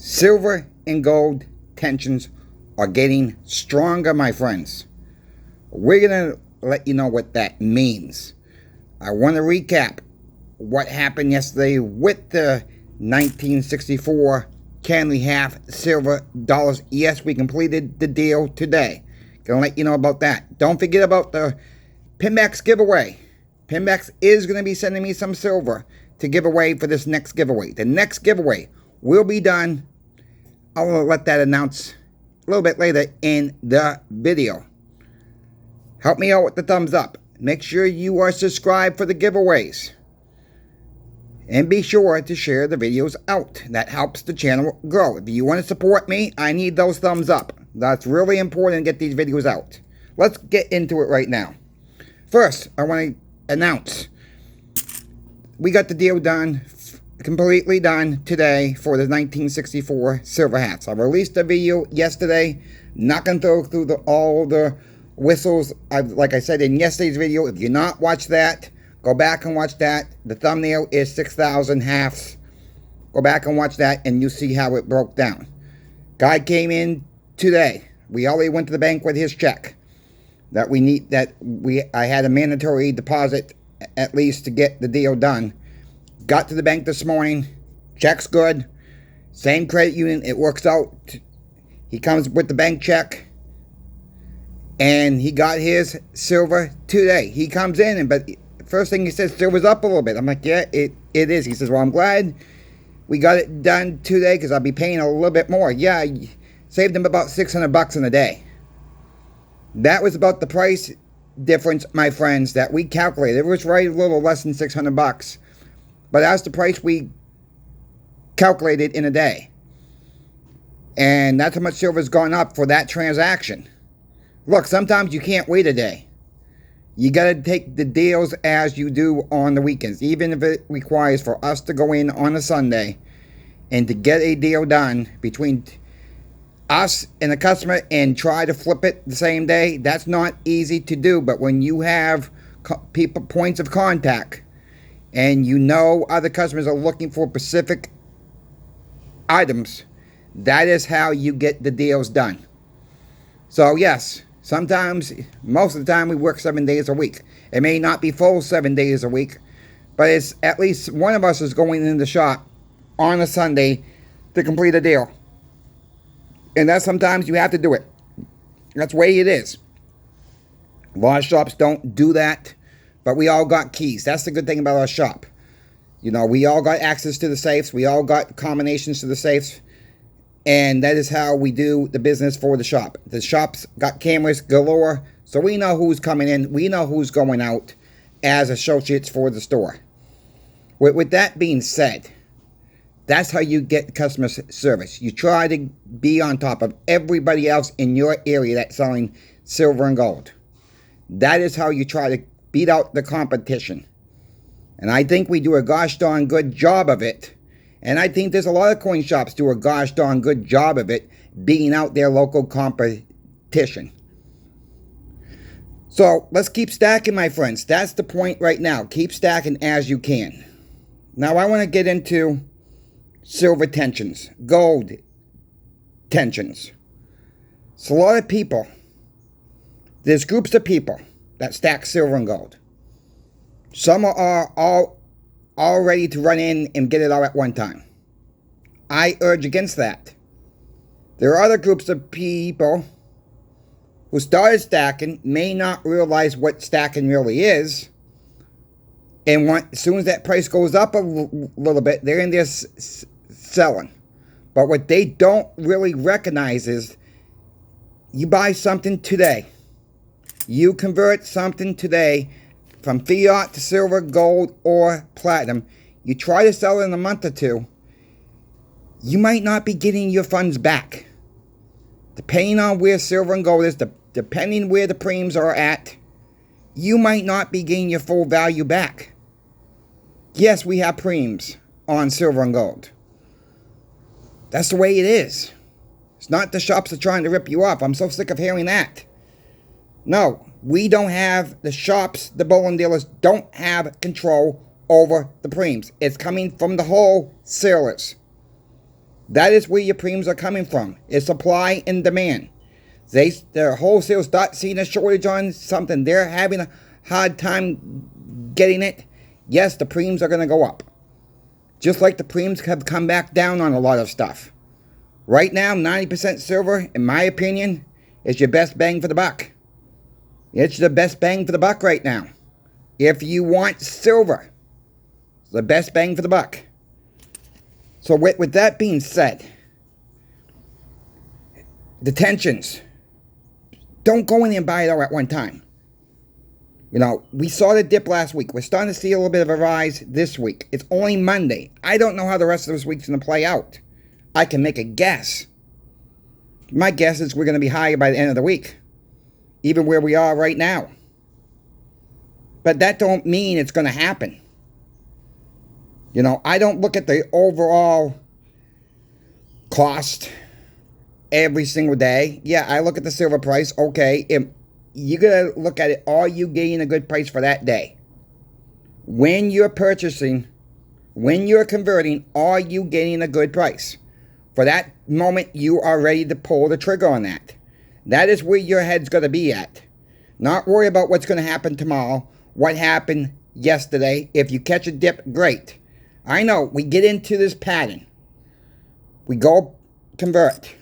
Silver and gold tensions are getting stronger, my friends. We're going to let you know what that means. I want to recap what happened yesterday with the 1964 Kennedy Halves silver dollars. Yes, we completed the deal today. Gonna let you know about that. Don't forget about the Pinmex giveaway. Pinmex is going to be sending me some silver to give away for this next giveaway. The next giveaway will be done. I'll let that announce a little bit later in the video. Help me out with the thumbs up. Make sure you are subscribed for the giveaways. And be sure to share the videos out. That helps the channel grow. If you want to support me, I need those thumbs up. That's really important to get these videos out. Let's get into it right now. First, I want to announce we got the deal done, completely done today for the 1964 silver hats. I released a video yesterday. Not going to go through all the whistles. Like I said in yesterday's video, if you're not watched that, go back and watch that. The thumbnail is 6,000 halves. Go back and watch that and you see how it broke down. Guy came in today. We already went to the bank with his check. I had a mandatory deposit at least to get the deal done. Got to the bank this morning. Check's good. Same credit union. It works out. He comes with the bank check. And he got his silver today. He comes in, but first thing he says, silver's up a little bit. I'm like, yeah, it is. He says, well, I'm glad we got it done today because I'll be paying a little bit more. Yeah, I saved him about $600 in a day. That was about the price difference, my friends, that we calculated. It was right a little less than $600. But that's the price we calculated in a day. And that's how much silver's gone up for that transaction. Look, sometimes you can't wait a day. You got to take the deals as you do on the weekends. Even if it requires for us to go in on a Sunday and to get a deal done between us and the customer and try to flip it the same day, that's not easy to do. But when you have points of contact and you know other customers are looking for specific items, that is how you get the deals done. So yes, sometimes, most of the time, we work 7 days a week. It may not be full 7 days a week, but it's at least one of us is going in the shop on a Sunday to complete a deal. And that's sometimes you have to do it. That's the way it is. A lot of shops don't do that, but we all got keys. That's the good thing about our shop. You know, we all got access to the safes. We all got combinations to the safes. And that is how we do the business for the shop. The shop's got cameras galore, so we know who's coming in. We know who's going out as associates for the store. With that being said, that's how you get customer service. You try to be on top of everybody else in your area that's selling silver and gold. That is how you try to beat out the competition. And I think we do a gosh darn good job of it. And I think there's a lot of coin shops do a gosh darn good job of it, beating out their local competition. So let's keep stacking, my friends. That's the point right now. Keep stacking as you can. Now I want to get into silver tensions, gold tensions. So a lot of people, there's groups of people that stack silver and gold. Some are all ready to run in and get it all at one time. I urge against that. There are other groups of people who started stacking, may not realize what stacking really is, and as soon as that price goes up a little bit, they're in there selling. But what they don't really recognize is you buy something today. You convert something today from fiat to silver, gold, or platinum. You try to sell it in a month or two, you might not be getting your funds back. Depending on where silver and gold is, depending where the premiums are at, you might not be getting your full value back. Yes, we have premiums on silver and gold. That's the way it is. It's not the shops that are trying to rip you off. I'm so sick of hearing that. No, we don't have, the shops, the bullion dealers don't have control over the premiums. It's coming from the wholesalers. That is where your premiums are coming from. It's supply and demand. Their wholesale start seeing a shortage on something. They're having a hard time getting it. Yes, the premiums are going to go up. Just like the premiums have come back down on a lot of stuff. Right now, 90% silver, in my opinion, is your best bang for the buck. It's the best bang for the buck right now. If you want silver, it's the best bang for the buck. So with that being said, the tensions, don't go in there and buy it all at one time. You know, we saw the dip last week. We're starting to see a little bit of a rise this week. It's only Monday. I don't know how the rest of this week's going to play out. I can make a guess. My guess is we're going to be higher by the end of the week, even where we are right now. But that don't mean it's going to happen. You know, I don't look at the overall cost every single day. Yeah, I look at the silver price. Okay, you got to look at it. Are you getting a good price for that day? When you're purchasing, when you're converting, are you getting a good price? For that moment, you are ready to pull the trigger on that. That is where your head's going to be at. Not worry about what's going to happen tomorrow, what happened yesterday. If you catch a dip, great. I know, we get into this pattern. We go convert.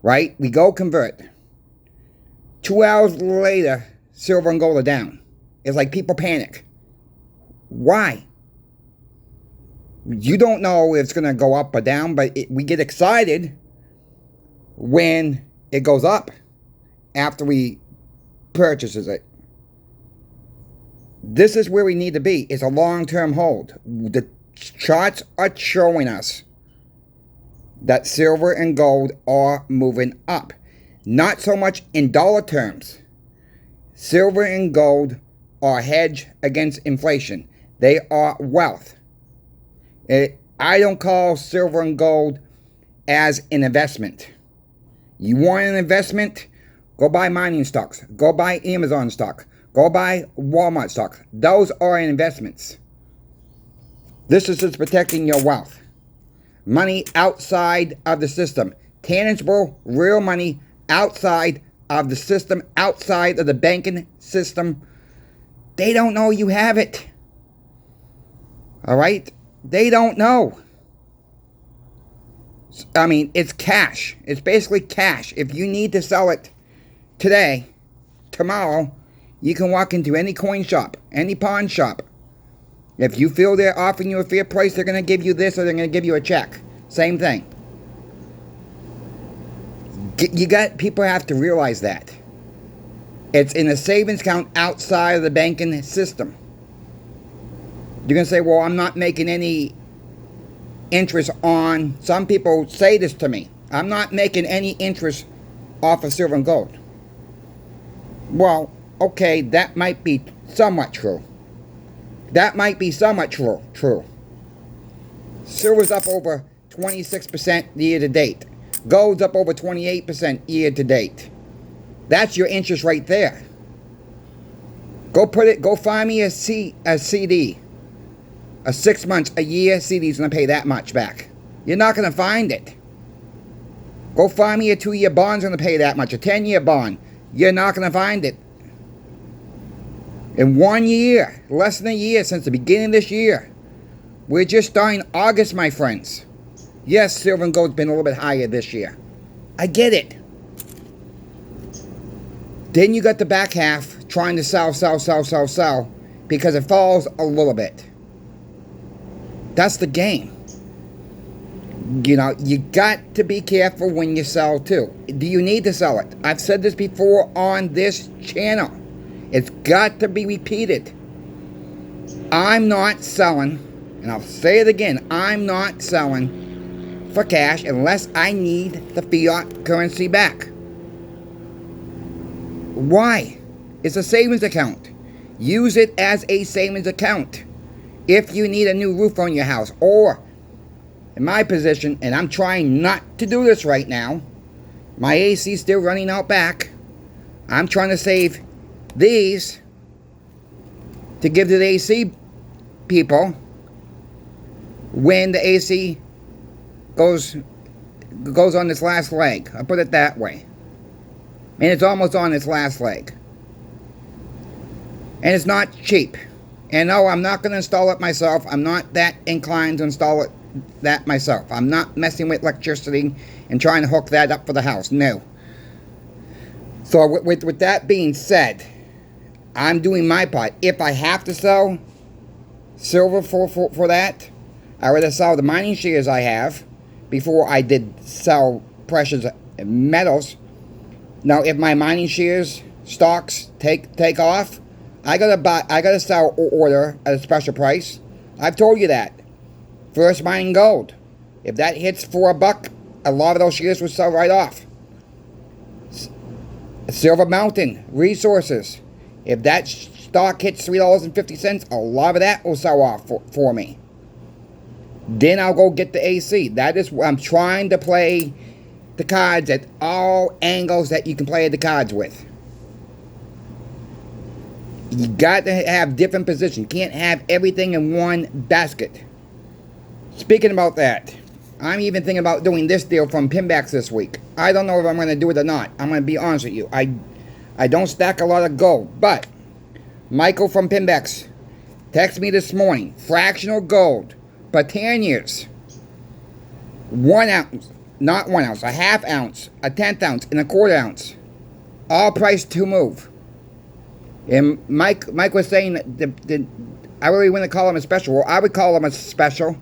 Right? We go convert. 2 hours later, silver and gold are down. It's like people panic. Why? You don't know if it's going to go up or down, but we get excited when it goes up after we purchases it. This is where we need to be. It's a long-term hold. The charts are showing us that silver and gold are moving up. Not so much in dollar terms. Silver and gold are hedged against inflation. They are wealth. I don't call silver and gold as an investment. You want an investment? Go buy mining stocks. Go buy Amazon stock. Go buy Walmart stock. Those are investments. This is just protecting your wealth. Money outside of the system. Tangible, real money outside of the system, outside of the banking system. They don't know you have it. All right? They don't know. I mean, it's cash. It's basically cash. If you need to sell it today, tomorrow, you can walk into any coin shop, any pawn shop. If you feel they're offering you a fair price, they're going to give you this or they're going to give you a check. Same thing. People have to realize that. It's in a savings account outside of the banking system. You're going to say, well, I'm not making any interest on... Some people say this to me. I'm not making any interest off of silver and gold. Well, okay, that might be somewhat true. That might be somewhat true. Silver's up over 26% year to date. Gold's up over 28% year to date. That's your interest right there. Go find me a CD. A 6 months, a year CD is going to pay that much back. You're not going to find it. Go find me a 2-year bond's going to pay that much. A 10-year bond. You're not going to find it. In 1 year, less than a year since the beginning of this year, we're just starting August, my friends. Yes, silver and gold's been a little bit higher this year. I get it. Then you got the back half trying to sell because it falls a little bit. That's the game. You know, you got to be careful when you sell too. Do you need to sell it? I've said this before on this channel. It's got to be repeated. I'm not selling, and I'll say it again, I'm not selling for cash unless I need the fiat currency back. Why? It's a savings account. Use it as a savings account. If you need a new roof on your house, or in my position, and I'm trying not to do this right now, my AC is still running out back. I'm trying to save these to give to the AC people when the AC goes on its last leg. I'll put it that way. And it's almost on its last leg. And it's not cheap. And no, I'm not going to install it myself. I'm not that inclined to install it that myself. I'm not messing with electricity and trying to hook that up for the house. No. So with that being said, I'm doing my part. If I have to sell silver for that, I rather sell the mining shares I have before I did sell precious metals. Now, if my mining shares stocks take off, I gotta sell or order at a special price. I've told you that. First Mining Gold. If that hits for a buck, a lot of those shares will sell right off. Silver Mountain Resources. If that stock hits $3.50, a lot of that will sell off for me. Then I'll go get the AC. That is what I'm trying to play the cards at all angles that you can play the cards with. You got to have different positions. You can't have everything in one basket. Speaking about that, I'm even thinking about doing this deal from Pinmex this week. I don't know if I'm going to do it or not. I'm going to be honest with you. I don't stack a lot of gold, but Michael from Pinmex texted me this morning. Fractional gold, but 10 years. 1 ounce, not 1 ounce, a half ounce, a 1/10 ounce, and a 1/4 ounce. All priced to move. And Mike was saying that I really wouldn't call him a special. Well, I would call him a special.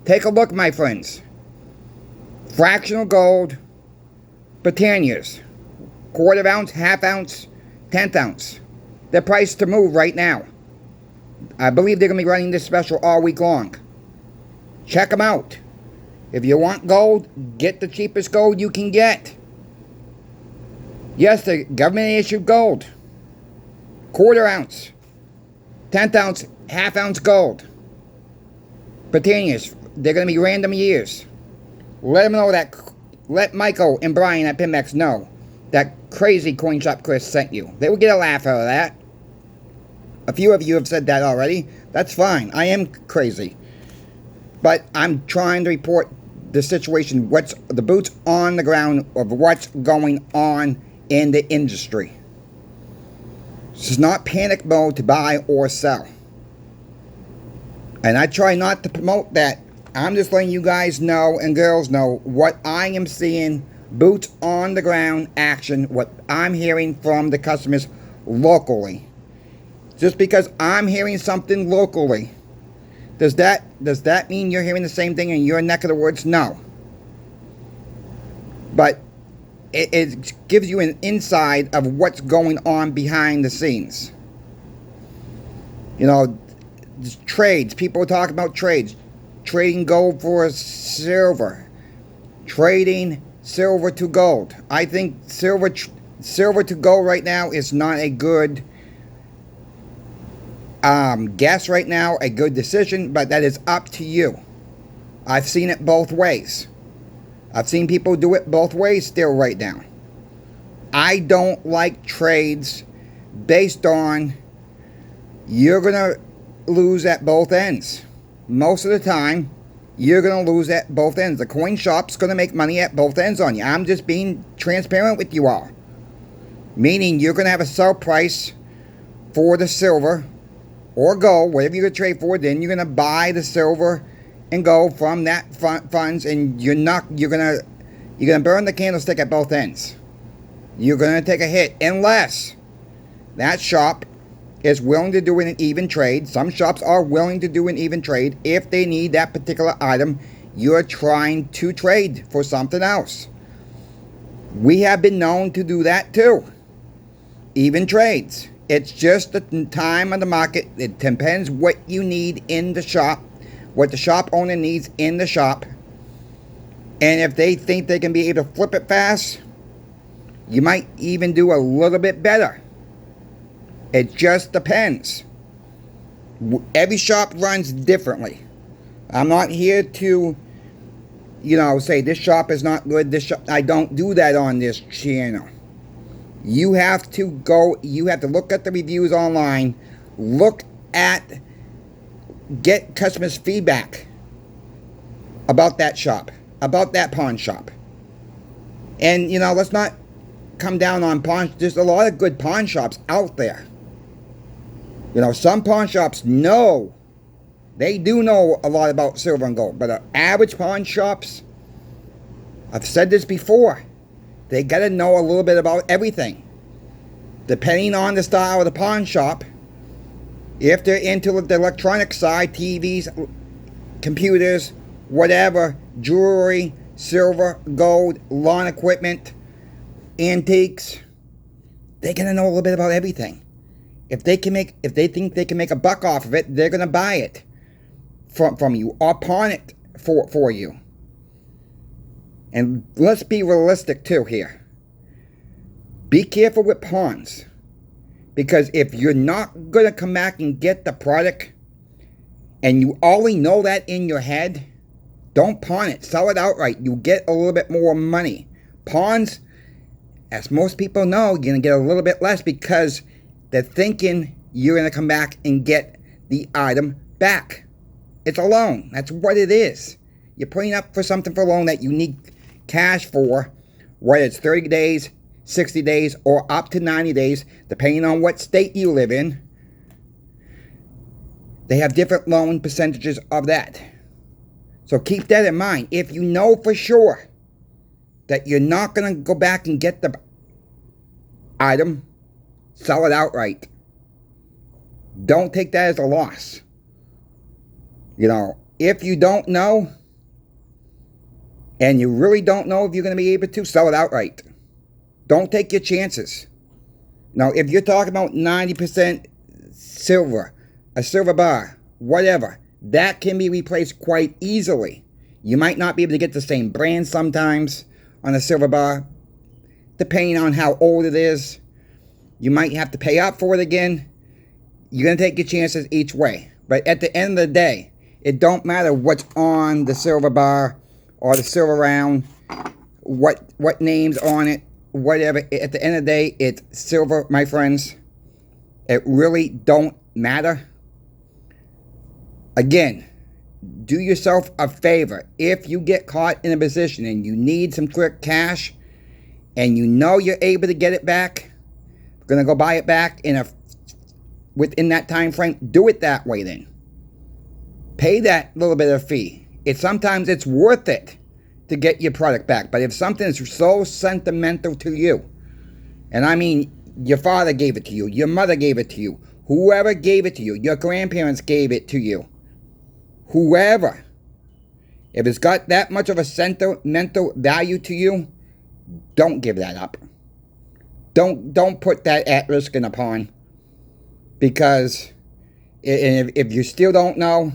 Take a look, my friends. Fractional gold, but 10 years. 1/4 ounce, half ounce, 1/10 ounce. They're priced to move right now. I believe they're going to be running this special all week long. Check them out. If you want gold, get the cheapest gold you can get. Yes, the government issued gold. 1/4 ounce, 1/10 ounce, half ounce gold. For 10 years. They're going to be random years. Let them know that. Let Michael and Brian at Pinmex know that crazy Coin Shop Chris sent you. They will get a laugh out of that. A few of you have said that already. That's fine. I am crazy. But I'm trying to report the situation, what's the boots on the ground of what's going on in the industry. This is not panic mode to buy or sell. And I try not to promote that. I'm just letting you guys know and girls know what I am seeing, boots on the ground action, what I'm hearing from the customers locally. Just because I'm hearing something locally, does that mean you're hearing the same thing in your neck of the woods? No. But it gives you an insight of what's going on behind the scenes. You know, trades. People talk about trades. Trading gold for silver. Trading silver to gold. I think silver to gold right now is not a good guess right now, a good decision, but that is up to you. I've seen it both ways. I've seen people do it both ways still right now. I don't like trades based on you're going to lose at both ends. Most of the time, you're going to lose at both ends. The coin shop's going to make money at both ends on you. I'm just being transparent with you all. Meaning you're going to have a sell price for the silver or gold, whatever you're going to trade for. Then you're going to buy the silver and gold from that funds, and you're going to burn the candlestick at both ends. You're going to take a hit unless that shop is willing to do an even trade. Some shops are willing to do an even trade if they need that particular item you're trying to trade for something else. We have been known to do that too. Even trades. It's just the time of the market. It depends what you need in the shop, what the shop owner needs in the shop. And if they think they can be able to flip it fast, you might even do a little bit better. It just depends. Every shop runs differently. I'm not here to, say this shop is not good. This shop, I don't do that on this channel. You have to look at the reviews online, get customers' feedback about that shop. about that pawn shop. And, let's not come down on pawn. There's a lot of good pawn shops out there. Some pawn shops know. They do know a lot about silver and gold. But average pawn shops, I've said this before, they got to know a little bit about everything. Depending on the style of the pawn shop, if they're into the electronic side, TVs, computers, whatever, jewelry, silver, gold, lawn equipment, antiques, they gotta know a little bit about everything. If they think they can make a buck off of it, they're gonna buy it from you or pawn it for you. And let's be realistic too here. Be careful with pawns, because if you're not gonna come back and get the product, and you only know that in your head, don't pawn it. Sell it outright. You get a little bit more money. Pawns, as most people know, you're going to get a little bit less because they're thinking you're going to come back and get the item back. It's a loan. That's what it is. You're putting up for something for a loan that you need cash for, whether it's 30 days, 60 days, or up to 90 days, depending on what state you live in. They have different loan percentages of that. So keep that in mind. If you know for sure that you're not going to go back and get the item, sell it outright. Don't take that as a loss. If you don't know, and you really don't know if you're going to be able to, sell it outright. Don't take your chances. Now, if you're talking about 90% silver, a silver bar, whatever, that can be replaced quite easily. You might not be able to get the same brand sometimes on a silver bar, depending on how old it is. You might have to pay up for it again. You're going to take your chances each way. But at the end of the day, it don't matter what's on the silver bar or the silver round, what name's on it, whatever. At the end of the day, it's silver, my friends. It really don't matter. Again, do yourself a favor. If you get caught in a position and you need some quick cash and you know you're able to get it back, going to go buy it back within that time frame, do it that way then. Pay that little bit of fee. Sometimes it's worth it to get your product back. But if something is so sentimental to you, and I mean your father gave it to you, your mother gave it to you, whoever gave it to you, your grandparents gave it to you, whoever, if it's got that much of a sentimental value to you, don't give that up. Don't put that at risk in a pawn, because if you still don't know,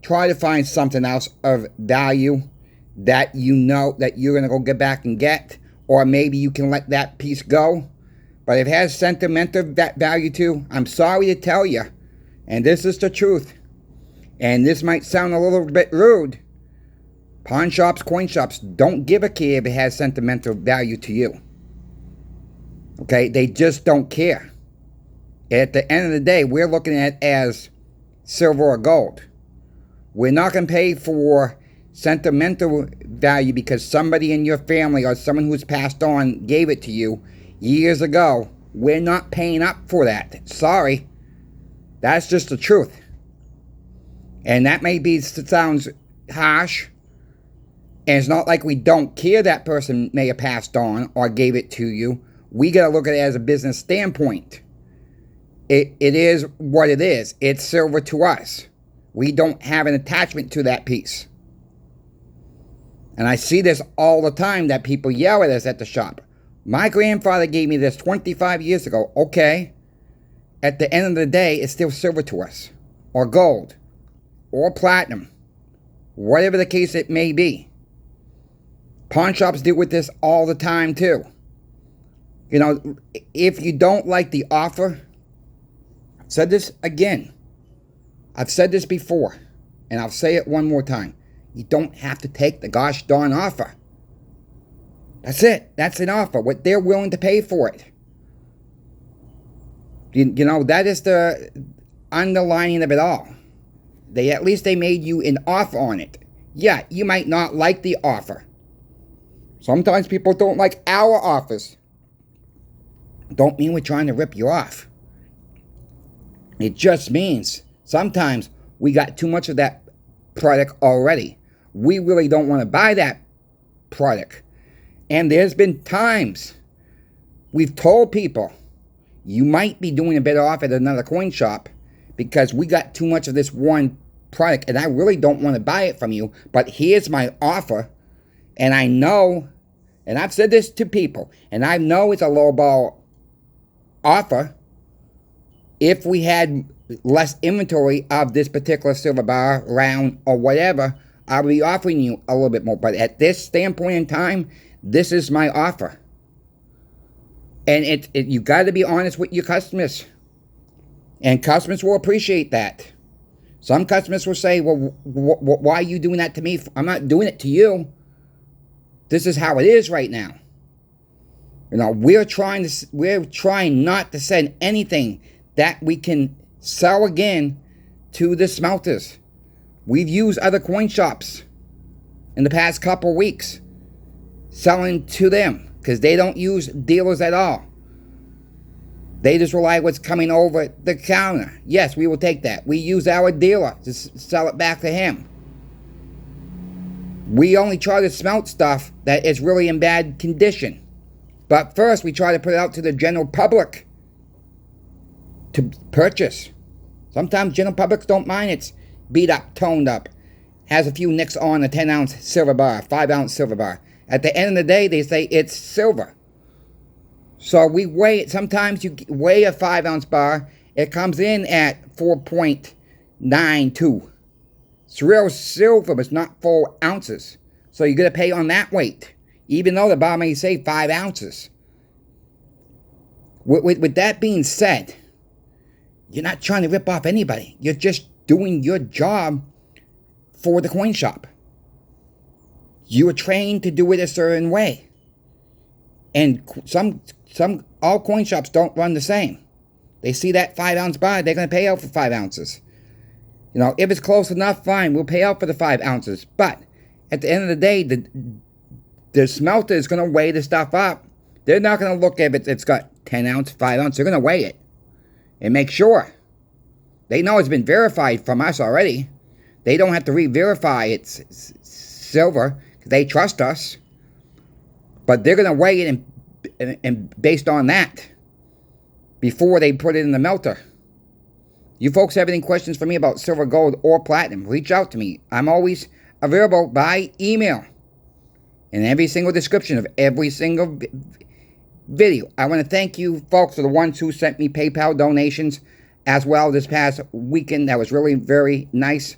try to find something else of value that you know that you're going to go get back and get, or maybe you can let that piece go. But if it has sentimental value to, I'm sorry to tell you, and this is the truth, and this might sound a little bit rude, pawn shops, coin shops don't give a care if it has sentimental value to you. Okay? They just don't care. At the end of the day, we're looking at it as silver or gold. We're not going to pay for sentimental value because somebody in your family or someone who's passed on gave it to you years ago. We're not paying up for that. Sorry. That's just the truth. And that sounds harsh. And it's not like we don't care that person may have passed on or gave it to you. We got to look at it as a business standpoint. It is what it is. It's silver to us. We don't have an attachment to that piece. And I see this all the time, that people yell at us at the shop. My grandfather gave me this 25 years ago. Okay. At the end of the day, it's still silver to us. Or gold. Or platinum. Whatever the case it may be. Pawn shops deal with this all the time too. If you don't like the offer, I've said this again. I've said this before, and I'll say it one more time. You don't have to take the gosh darn offer. That's it. That's an offer. What they're willing to pay for it. That is the underlining of it all. At least they made you an offer on it. Yeah, you might not like the offer. Sometimes people don't like our offers. Don't mean we're trying to rip you off. It just means sometimes we got too much of that product already. We really don't want to buy that product. And there's been times we've told people, you might be doing a better off at another coin shop because we got too much of this one product and I really don't want to buy it from you, but here's my offer. And I know, and I've said this to people, and I know it's a lowball offer. If we had less inventory of this particular silver bar, round, or whatever, I'll be offering you a little bit more. But at this standpoint in time, this is my offer. And you got to be honest with your customers. And customers will appreciate that. Some customers will say, well, why are you doing that to me? I'm not doing it to you. This is how it is right now. You know, we're trying not to send anything that we can sell again to the smelters. We've used other coin shops in the past couple weeks selling to them because they don't use dealers at all. They just rely on what's coming over the counter. Yes, we will take that. We use our dealer to sell it back to him. We only try to smelt stuff that is really in bad condition. But first, we try to put it out to the general public to purchase. Sometimes general publics don't mind it's beat up, toned up, has a few nicks on a 10-ounce silver bar, 5-ounce silver bar. At the end of the day, they say it's silver. So we weigh it. Sometimes you weigh a 5-ounce bar, it comes in at 4.92. It's real silver, but it's not 4 ounces. So you're going to pay on that weight, even though the bar may say 5 ounces. With that being said, you're not trying to rip off anybody. You're just doing your job for the coin shop. You are trained to do it a certain way. And all coin shops don't run the same. They see that 5-ounce bar, they're going to pay out for 5 ounces. You know, if it's close enough, fine, we'll pay out for the 5 ounces. But at the end of the day, the smelter is going to weigh the stuff up. They're not going to look if it's got 10 ounce, 5 ounce. They're going to weigh it and make sure. They know it's been verified from us already. They don't have to re-verify it's silver because they trust us. But they're going to weigh it and based on that before they put it in the melter. You folks have any questions for me about silver, gold, or platinum, reach out to me. I'm always available by email in every single description of every single video. I want to thank you folks for the ones who sent me PayPal donations as well this past weekend. That was really very nice.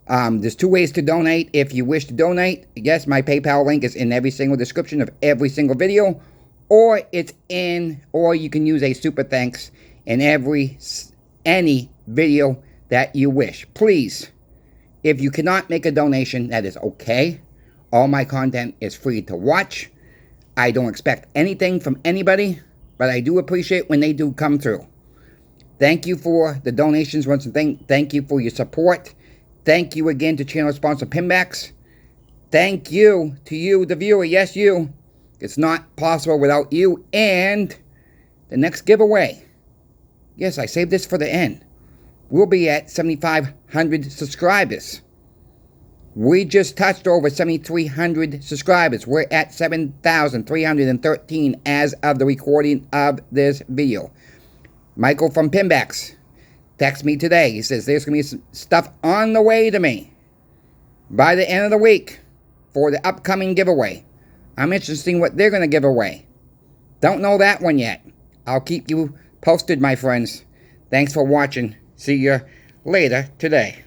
There's 2 ways to donate. If you wish to donate, yes, my PayPal link is in every single description of every single video, or you can use a super thanks in any video that you wish. Please, if you cannot make a donation, that is okay. All my content is free to watch. I don't expect anything from anybody, but I do appreciate when they do come through. Thank you for the donations once again. Thank you for your support. Thank you again to channel sponsor Pinmex. Thank you to you, the viewer. Yes, you. It's not possible without you. And the next giveaway. Yes, I saved this for the end. We'll be at 7,500 subscribers. We just touched over 7,300 subscribers. We're at 7,313 as of the recording of this video. Michael from Pinmex texted me today. He says there's going to be some stuff on the way to me by the end of the week for the upcoming giveaway. I'm interested in seeing what they're going to give away. Don't know that one yet. I'll keep you posted, my friends. Thanks for watching. See you later today.